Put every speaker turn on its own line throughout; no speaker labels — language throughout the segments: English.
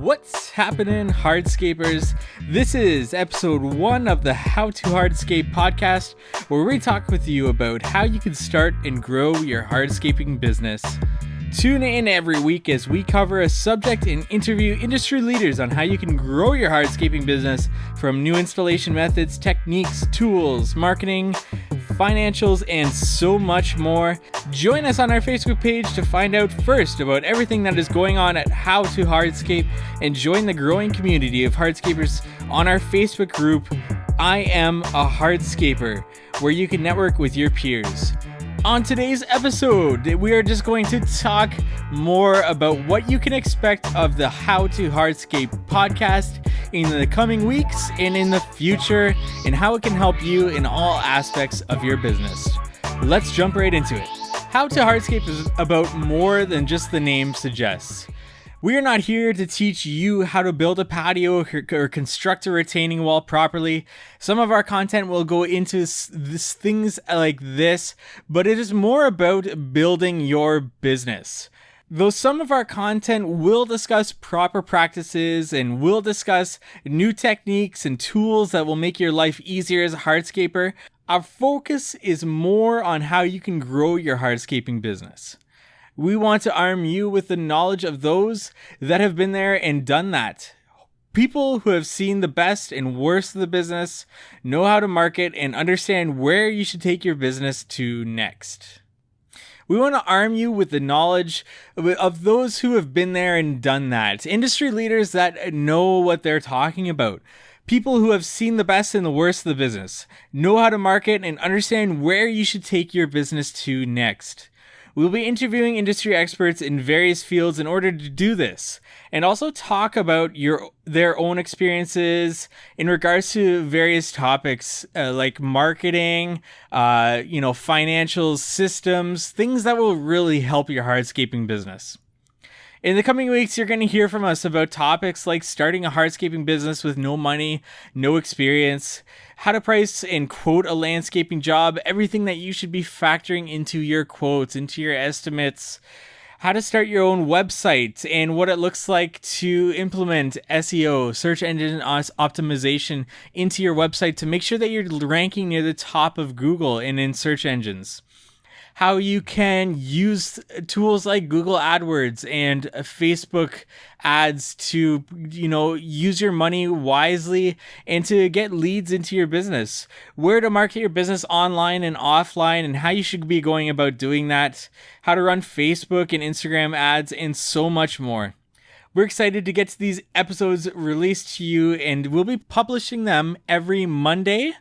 What's happening, Hardscapers? This is episode 1 of the How to Hardscape podcast, where we talk with you about how you can start and grow your hardscaping business. Tune in every week as we cover a subject and interview industry leaders on how you can grow your hardscaping business, from new installation methods, techniques, tools, marketing, financials, and so much more. Join us on our Facebook page to find out first about everything that is going on at How to Hardscape, and join the growing community of hardscapers on our Facebook group, I Am a Hardscaper, where you can network with your peers. On today's episode, we are just going to talk more about what you can expect of the How to Hardscape podcast in the coming weeks and in the future, and how it can help you in all aspects of your business. Let's jump right into it. How to Hardscape is about more than just the name suggests. We are not here to teach you how to build a patio or construct a retaining wall properly. Some of our content will go into things like this, but it is more about building your business. Though some of our content will discuss proper practices and will discuss new techniques and tools that will make your life easier as a hardscaper, our focus is more on how you can grow your hardscaping business. We want to arm you with the knowledge of those that have been there and done that. People who have seen the best and worst of the business, know how to market, and understand where you should take your business to next. We want to arm you with the knowledge of those who have been there and done that. Industry leaders that know what they're talking about. People who have seen the best and the worst of the business, know how to market, and understand where you should take your business to next. We'll be interviewing industry experts in various fields in order to do this, and also talk about their own experiences in regards to various topics like marketing, financial systems, things that will really help your hardscaping business. In the coming weeks, you're going to hear from us about topics like starting a hardscaping business with no money, no experience, how to price and quote a landscaping job, everything that you should be factoring into your quotes, into your estimates, how to start your own website, and what it looks like to implement SEO, search engine optimization, into your website to make sure that you're ranking near the top of Google and in search engines. How you can use tools like Google AdWords and Facebook ads to, use your money wisely and to get leads into your business. Where to market your business online and offline, and how you should be going about doing that. How to run Facebook and Instagram ads, and so much more. We're excited to get to these episodes released to you, and we'll be publishing them every Monday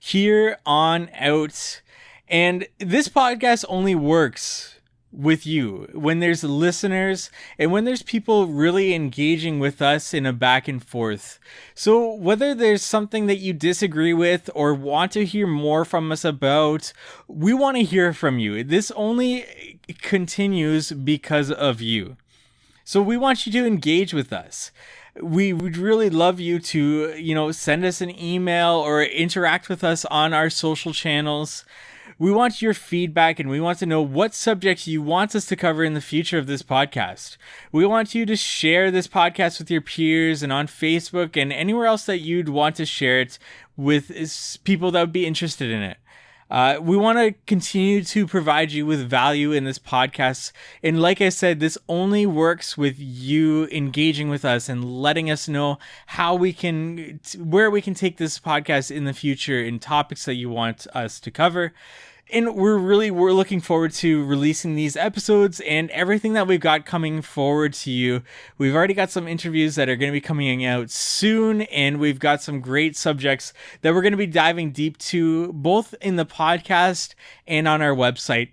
here on out. And this podcast only works with you when there's listeners and when there's people really engaging with us in a back and forth. So whether there's something that you disagree with or want to hear more from us about, we want to hear from you. This only continues because of you. So we want you to engage with us. We would really love you to, send us an email or interact with us on our social channels. We want your feedback, and we want to know what subjects you want us to cover in the future of this podcast. We want you to share this podcast with your peers and on Facebook and anywhere else that you'd want to share it with people that would be interested in it. We want to continue to provide you with value in this podcast. And like I said, this only works with you engaging with us and letting us know where we can take this podcast in the future in topics that you want us to cover. And we're looking forward to releasing these episodes and everything that we've got coming forward to you. We've already got some interviews that are going to be coming out soon, and we've got some great subjects that we're going to be diving deep to both in the podcast and on our website.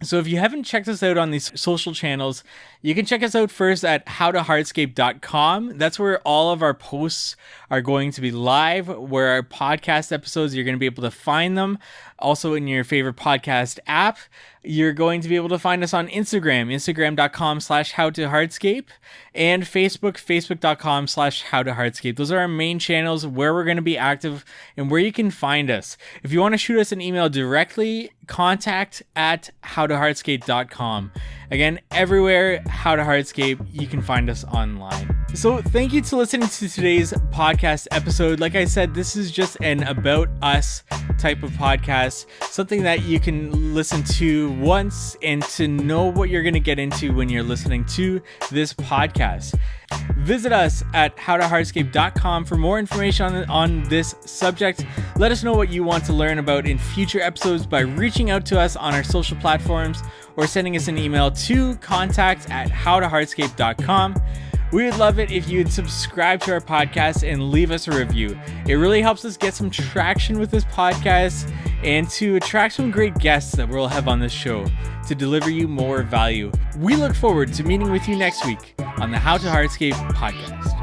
So if you haven't checked us out on these social channels, you can check us out first at howtohardscape.com. That's where all of our posts are going to be live, where our podcast episodes, you're going to be able to find them. Also in your favorite podcast app, you're going to be able to find us on Instagram, instagram.com/howtohardscape, and Facebook, facebook.com/howtohardscape. Those are our main channels where we're going to be active and where you can find us. If you want to shoot us an email directly, contact@howtohardscape.com. Again, everywhere, How to Hardscape, you can find us online. So thank you to listening to today's podcast episode. Like I said, this is just an about us type of podcast, something that you can listen to once and to know what you're going to get into when you're listening to this podcast. Visit us at howtohardscape.com for more information on this subject. Let us know what you want to learn about in future episodes by reaching out to us on our social platforms or sending us an email to contact@howtohardscape.com. We would love it if you'd subscribe to our podcast and leave us a review. It really helps us get some traction with this podcast and to attract some great guests that we'll have on this show to deliver you more value. We look forward to meeting with you next week on the How to Hardscape podcast.